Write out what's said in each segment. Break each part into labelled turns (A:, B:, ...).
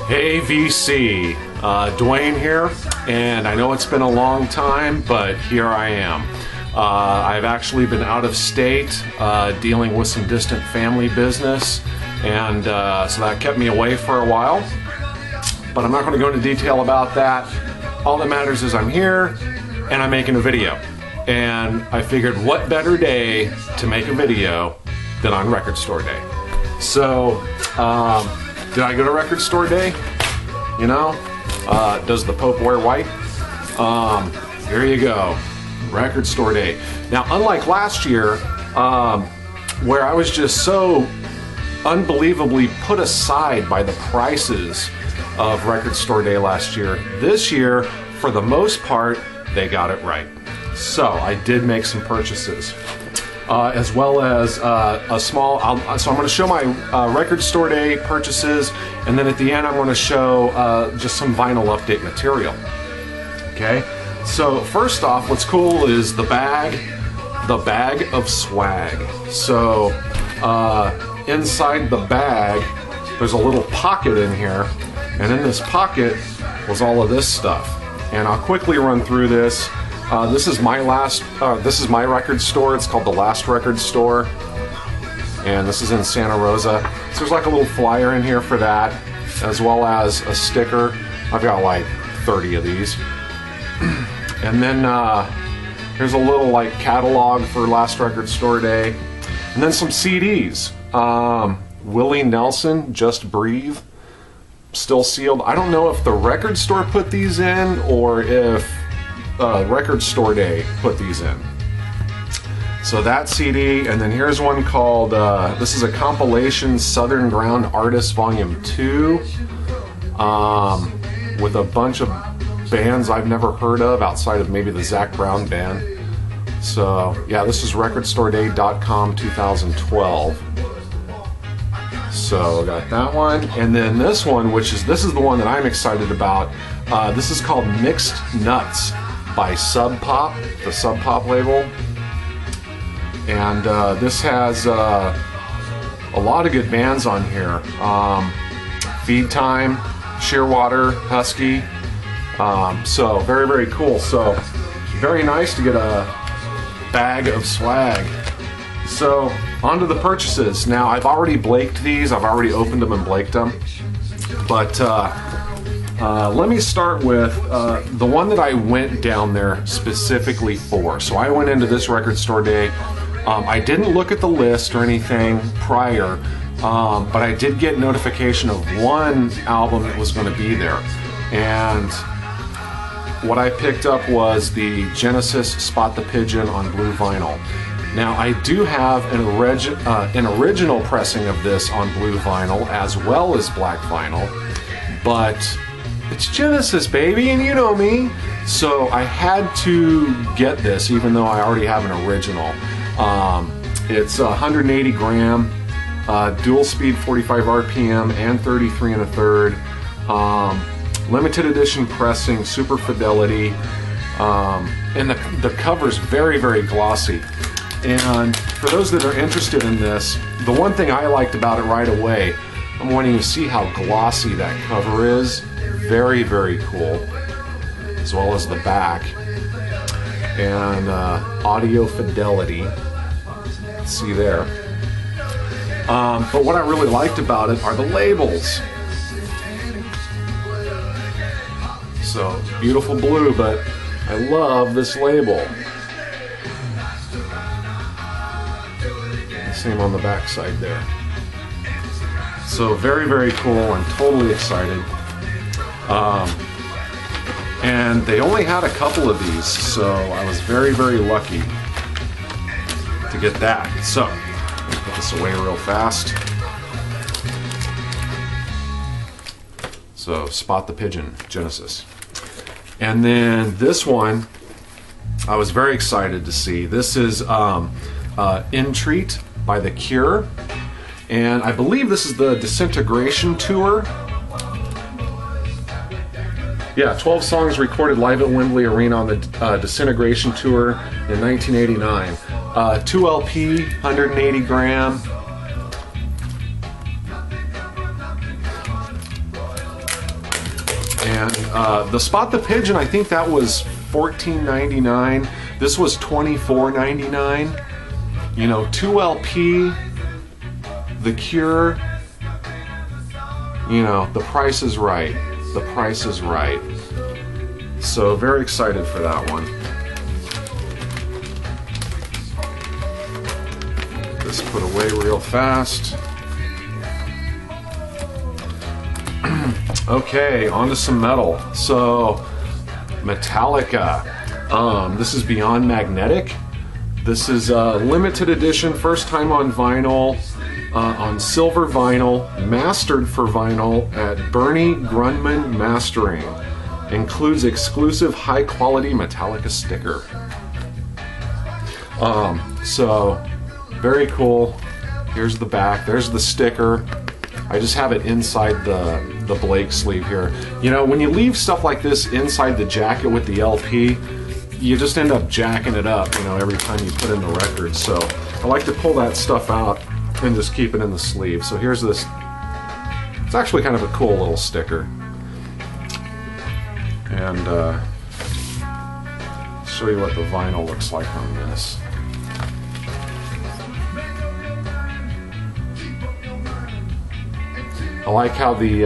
A: Hey VC, Dwayne here, and I know it's been a long time, but here I am. I've actually been out of state dealing with some distant family business, and so that kept me away for a while, but I'm not going to go into detail about that. All that matters is I'm here and I'm making a video, and I figured what better day to make a video than on Record Store Day. So did I go to Record Store Day? You know, does the Pope wear white? Here you go, Record Store Day. Now, unlike last year, where I was just so unbelievably put aside by the prices of Record Store Day last year, this year, for the most part, they got it right. So I did make some purchases. As well as a small, so I'm going to show my Record Store Day purchases, and then at the end I'm going to show just some vinyl update material. Okay, so first off, what's cool is the bag of swag. So inside the bag, there's a little pocket in here, and in this pocket was all of this stuff. And I'll quickly run through this. This is my record store. It's called The Last Record Store, and this is in Santa Rosa. So there's like a little flyer in here for that, as well as a sticker. I've got like 30 of these. And then here's a little like catalog for Last Record Store Day, and then some CDs. Willie Nelson, Just Breathe, still sealed. I don't know if the record store put these in or if Record Store Day put these in. So that CD, and then here's one called, this is a compilation, Southern Ground Artists Volume 2, with a bunch of bands I've never heard of outside of maybe the Zac Brown band. So yeah, this is recordstoreday.com 2012. So got that one, and then this one, this is the one that I'm excited about. This is called Mixed Nuts by Sub Pop, the Sub Pop label, and this has a lot of good bands on here. Feed Time, Shearwater, Husky. So very, very cool. So very nice to get a bag of swag. So on to the purchases. Now, I've already blaked these. I've already opened them and blaked them, but let me start with the one that I went down there specifically for. So I went into this Record Store Day. I didn't look at the list or anything prior, but I did get notification of one album that was going to be there. And what I picked up was the Genesis Spot the Pigeon on blue vinyl. Now, I do have an original pressing of this on blue vinyl as well as black vinyl, but it's Genesis, baby, and you know me. So I had to get this, even though I already have an original. It's 180 gram, dual speed 45 RPM and 33 1/3. Limited edition pressing, super fidelity, and the cover's very, very glossy. And for those that are interested in this, the one thing I liked about it right away, I'm wanting to see how glossy that cover is. Very, very cool, as well as the back, and audio fidelity, see there. But what I really liked about it are the labels. So beautiful blue, but I love this label. Same on the back side there. So very, very cool. I'm totally excited. And they only had a couple of these, so I was very, very lucky to get that. So let's put this away real fast. So Spot the Pigeon, Genesis. And then this one I was very excited to see. This is Entreat by The Cure, and I believe this is the Disintegration Tour. Yeah, 12 songs recorded live at Wembley Arena on the Disintegration Tour in 1989. 2 LP, 180 gram. And the Spot the Pigeon, I think that was $14.99. This was $24.99. You know, 2LP, The Cure, you know, the price is right. The price is right. So very excited for that one. This put away real fast. Okay, on to some metal. So, Metallica. This is Beyond Magnetic. This is a limited edition, first time on vinyl, on silver vinyl, mastered for vinyl at Bernie Grundman Mastering. Includes exclusive high-quality Metallica sticker. So, very cool. Here's the back. There's the sticker. I just have it inside the Blake sleeve here. You know, when you leave stuff like this inside the jacket with the LP, you just end up jacking it up, you know, every time you put in the record. So I like to pull that stuff out and just keep it in the sleeve. So here's this. It's actually kind of a cool little sticker. And show you what the vinyl looks like on this. I like how the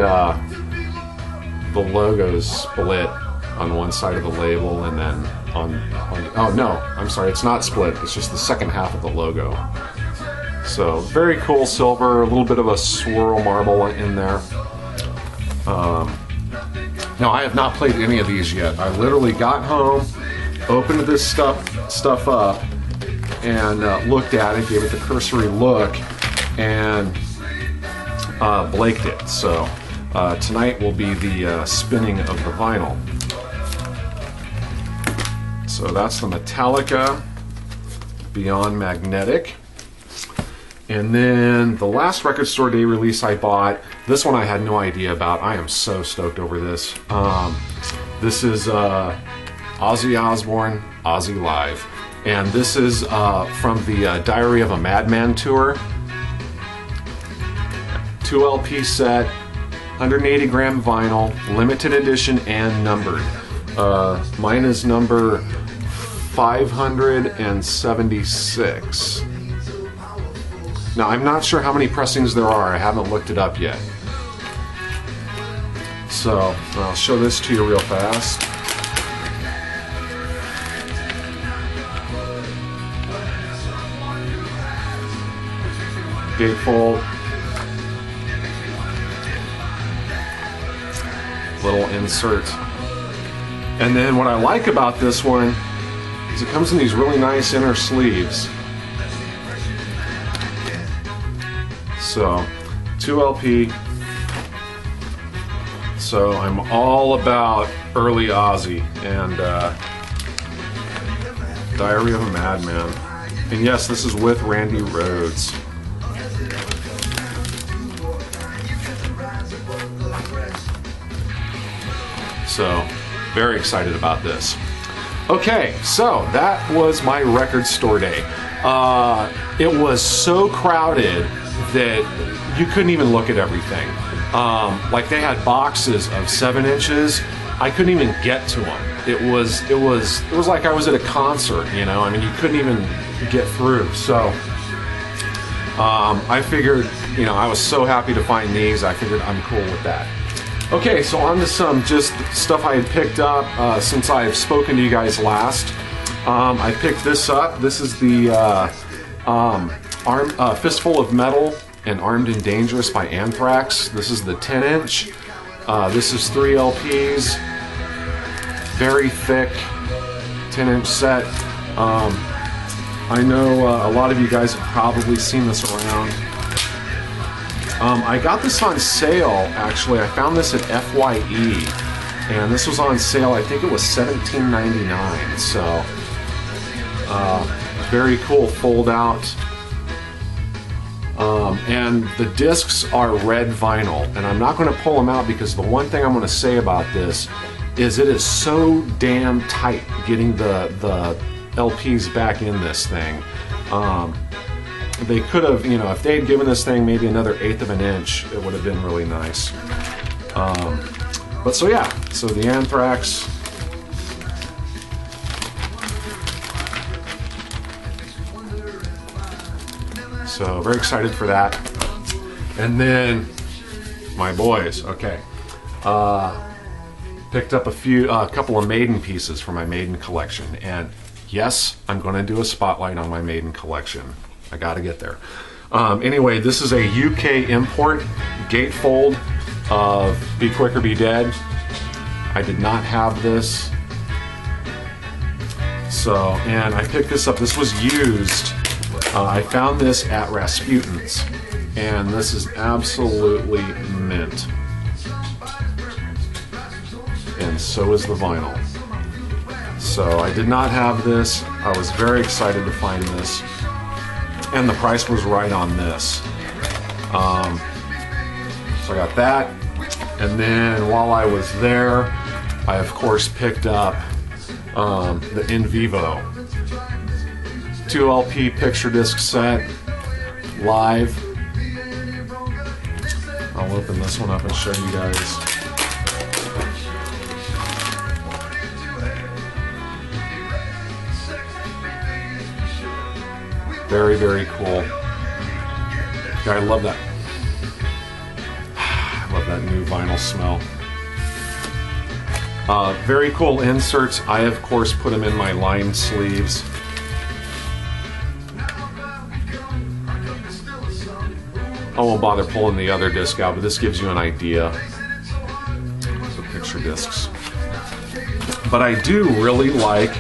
A: logo's split on one side of the label, and then on oh no, I'm sorry, it's not split, it's just the second half of the logo. So very cool silver, a little bit of a swirl marble in there. Now I have not played any of these yet. I literally got home, opened this stuff up, and looked at it, gave it the cursory look, and Blaked it. So tonight will be the spinning of the vinyl. So that's the Metallica Beyond Magnetic. And then the last Record Store Day release I bought, this one I had no idea about. I am so stoked over this. This is Ozzy Osbourne, Ozzy Live. And this is from the Diary of a Madman tour. 2 LP set, 180 gram vinyl, limited edition and numbered. Mine is number 576. Now I'm not sure how many pressings there are, I haven't looked it up yet. So I'll show this to you real fast. Gatefold. Little insert. And then what I like about this one is it comes in these really nice inner sleeves. So 2 LP. So I'm all about early Ozzy and Diary of a Madman. And yes, this is with Randy Rhoads. So, very excited about this. Okay, so that was my Record Store Day. It was so crowded that you couldn't even look at everything. Like they had boxes of 7 inches. I couldn't even get to them. It was like I was at a concert, you know. I mean, you couldn't even get through. So I figured, you know, I was so happy to find these. I figured I'm cool with that. Okay, so on to some just stuff I had picked up since I've spoken to you guys last. I picked this up. This is the Fistful of Metal and Armed and Dangerous by Anthrax. This is the 10-inch. This is 3 LPs. Very thick 10-inch set. I know a lot of you guys have probably seen this around. I got this on sale, actually. I found this at FYE, and this was on sale, I think it was $17.99, so very cool fold out. And the discs are red vinyl, and I'm not going to pull them out because the one thing I'm going to say about this is it is so damn tight getting the LPs back in this thing. They could have, you know, if they had given this thing maybe another 1/8 of an inch, it would have been really nice. But so yeah, so the Anthrax. So very excited for that. And then my boys, okay. Picked up a couple of Maiden pieces for my Maiden collection. And yes, I'm gonna do a spotlight on my Maiden collection. I gotta get there. Anyway, this is a UK import gatefold of Be Quick or Be Dead. I did not have this. So, and I picked this up. This was used. I found this at Rasputin's, and this is absolutely mint. And so is the vinyl. So I did not have this. I was very excited to find this, and the price was right on this. So I got that, and then while I was there, I of course picked up the In Vivo 2 LP picture disc set live. I'll open this one up and show you guys. Very, very cool. I love that. I love that new vinyl smell. Very cool inserts. I of course put them in my lined sleeves. I won't bother pulling the other disc out, but this gives you an idea of the picture discs. But I do really like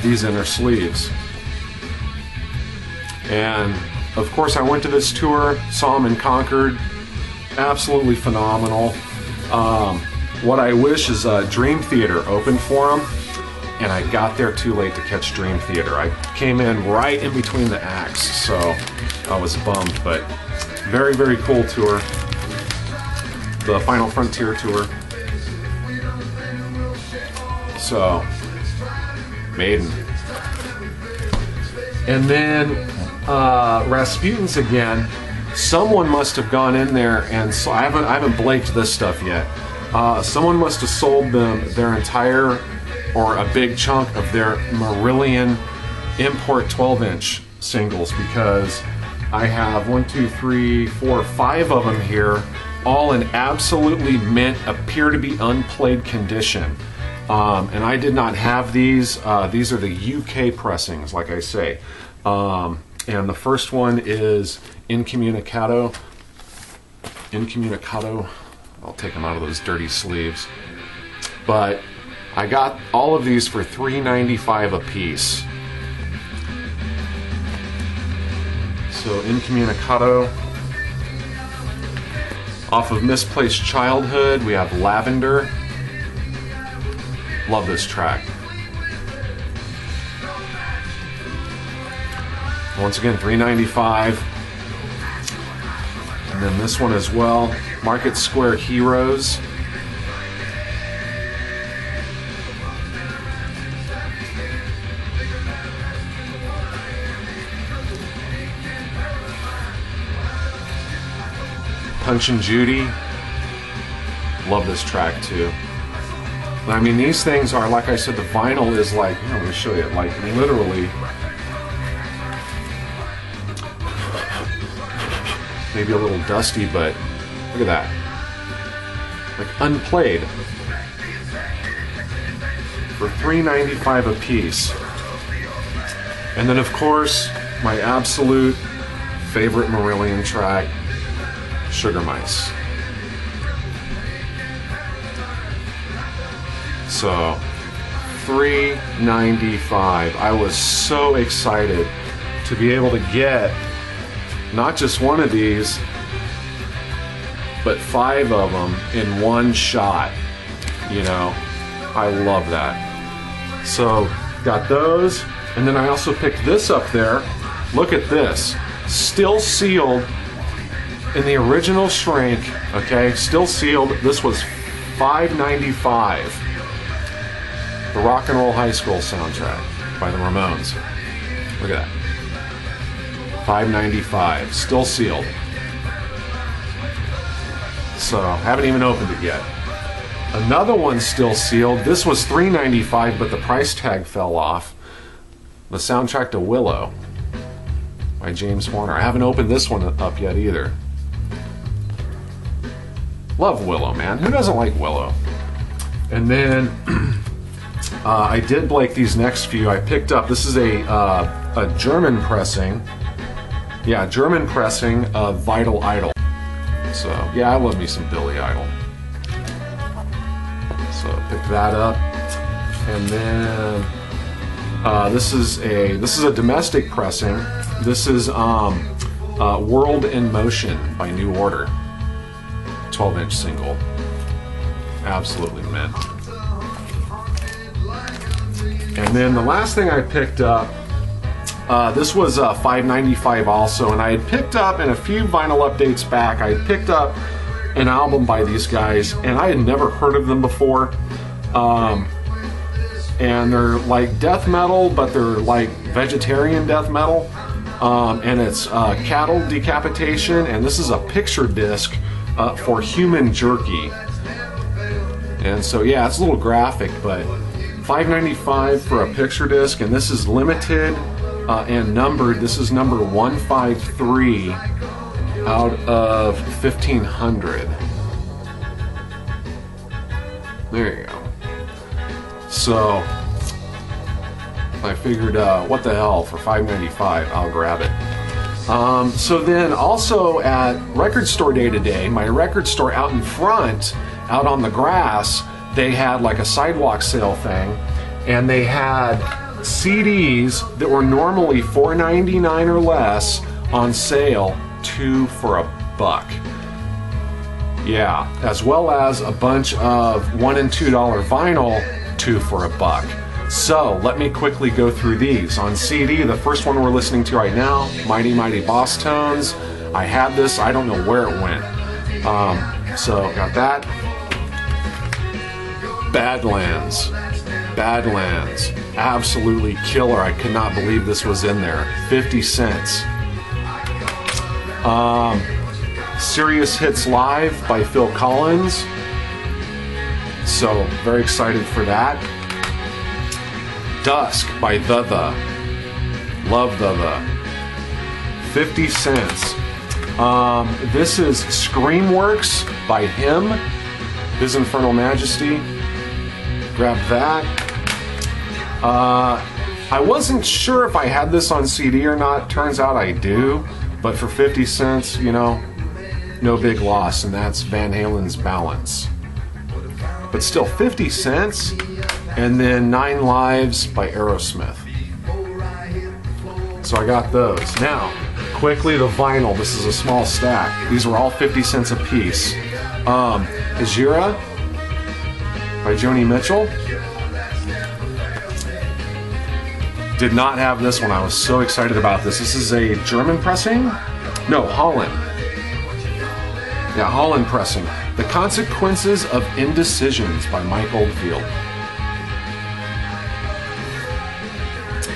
A: these inner sleeves. And of course I went to this tour, saw them in Concord, absolutely phenomenal. What I wish is Dream Theater opened for them, and I got there too late to catch Dream Theater. I came in right in between the acts, so I was bummed, but very, very cool tour. The Final Frontier tour. So, Maiden. And then Rasputin's again. Someone must have gone in there and so I haven't blaked this stuff yet. Someone must have sold them their entire or a big chunk of their Marillion import 12-inch singles, because I have 1, 2, 3, 4, 5 of them here, all in absolutely mint, appear to be unplayed condition. And I did not have these. These are the UK pressings, like I say. And the first one is Incommunicado. Incommunicado. I'll take them out of those dirty sleeves. But I got all of these for $3.95 a piece. So Incommunicado. Off of Misplaced Childhood, we have Lavender. Love this track. Once again, $3.95. And then this one as well, Market Square Heroes. Punch and Judy. Love this track too. I mean, these things are, like I said, the vinyl is like, I'm going to show you, like literally, maybe a little dusty, but look at that. Like unplayed. For $3.95 a piece. And then, of course, my absolute favorite Marillion track, Sugar Mice. So, $3.95. I was so excited to be able to get not just one of these, but 5 of them in one shot. You know, I love that. So, got those, and then I also picked this up there. Look at this. Still sealed in the original shrink, okay? Still sealed. This was $5.95. The Rock and Roll High School soundtrack by the Ramones. Look at that. $5.95, still sealed. So, haven't even opened it yet. Another one still sealed. This was $3.95, but the price tag fell off. The soundtrack to Willow by James Horner. I haven't opened this one up yet either. Love Willow, man. Who doesn't like Willow? And then I did like these next few. I picked up, this is a German pressing. Yeah, German pressing of Vital Idol. So, yeah, I love me some Billy Idol. So, pick that up. And then this is a domestic pressing. This is World in Motion by New Order. 12-inch single. Absolutely mint. And then the last thing I picked up, this was $5.95 also, and I had picked up in a few vinyl updates back, I had picked up an album by these guys, and I had never heard of them before. And they're like death metal, but they're like vegetarian death metal. And it's Cattle Decapitation, and this is a picture disc for Human Jerky. And so yeah, it's a little graphic, but $5.95 for a picture disc, and this is limited and numbered. This is number 153 out of 1,500. There you go. So I figured, what the hell, for $5.95, I'll grab it. So then also at Record Store Day today, my record store out in front, out on the grass, they had like a sidewalk sale thing, and they had CDs that were normally $4.99 or less on sale, 2 for $1. Yeah, as well as a bunch of $1 and $2 vinyl, 2 for $1. So let me quickly go through these. On CD, the first one we're listening to right now, Mighty Mighty Boss Tones. I had this, I don't know where it went. So got that. Badlands. Badlands. Absolutely killer. I could not believe this was in there. 50 cents. Serious Hits Live by Phil Collins. So very excited for that. Dusk by The. Love The. 50 cents. This is Screamworks by him. His Infernal Majesty. Grab that. I wasn't sure if I had this on CD or not. Turns out I do. But for 50 cents, you know, no big loss. And that's Van Halen's Balance. But still, 50 cents. And then 9 Lives by Aerosmith. So I got those. Now, quickly the vinyl. This is a small stack. These were all 50 cents a piece. Hejira by Joni Mitchell. Did not have this one. I was so excited about this. This is a German pressing? No, Holland. Yeah, Holland pressing. The Consequences of Indecisions by Mike Oldfield.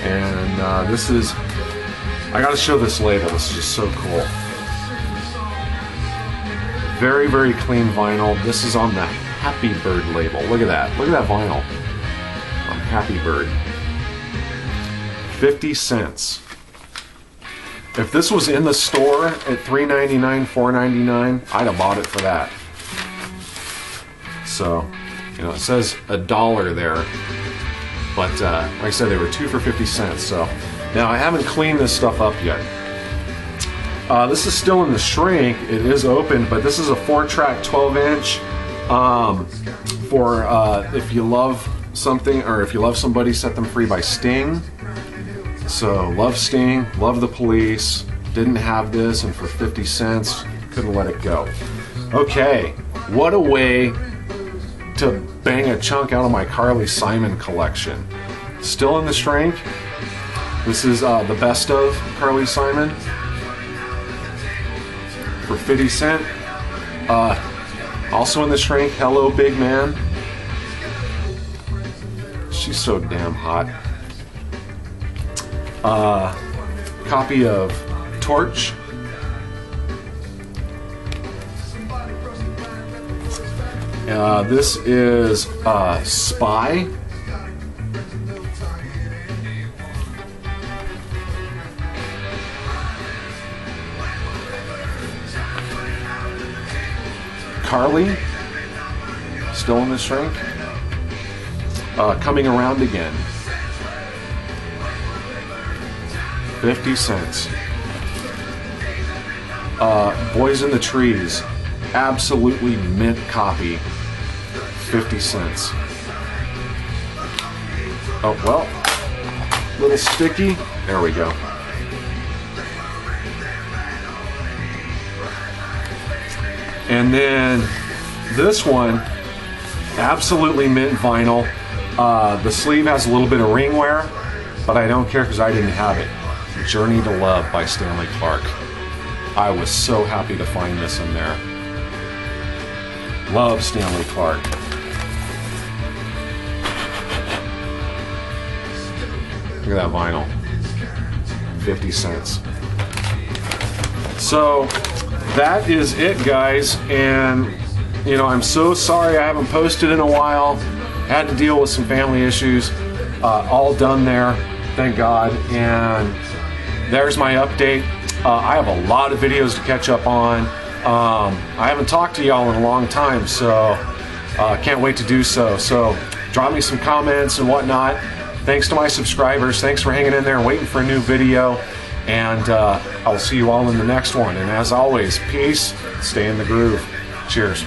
A: And this is, I gotta show this later. This is just so cool. Very, very clean vinyl. This is on the Happy Bird label. Look at that. Look at that vinyl. On Happy Bird. 50 cents. If this was in the store at $3.99, $4.99, I'd have bought it for that. So, you know, it says $1 there. But like I said, they were 2 for 50 cents. So now I haven't cleaned this stuff up yet. This is still in the shrink. It is open, but this is a 4-track 12-inch for if you love something or if you love somebody, Set Them Free by Sting. So love Sting, love the Police. Didn't have this, and for 50 cents, couldn't let it go. Okay, what a way to bang a chunk out of my Carly Simon collection. Still in the shrink. This is the best of Carly Simon for 50 cents. Also in the shrink, Hello Big Man. She's so damn hot. Copy of Torch. This is Spy. Carly, still in the shrink. Coming Around Again. 50 cents. Boys in the Trees. Absolutely mint copy. 50 cents. Oh, well. Little sticky. There we go. And then this one, absolutely mint vinyl. The sleeve has a little bit of ring wear, but I don't care because I didn't have it. Journey to Love by Stanley Clarke. I was so happy to find this in there. Love Stanley Clarke. Look at that vinyl. 50 cents. So that is it, guys. And you know, I'm so sorry I haven't posted in a while. Had to deal with some family issues. All done there, thank God. And there's my update. I have a lot of videos to catch up on. I haven't talked to y'all in a long time, so can't wait to do so. So drop me some comments and whatnot. Thanks to my subscribers. Thanks for hanging in there and waiting for a new video. And I'll see you all in the next one. And as always, peace, stay in the groove. Cheers.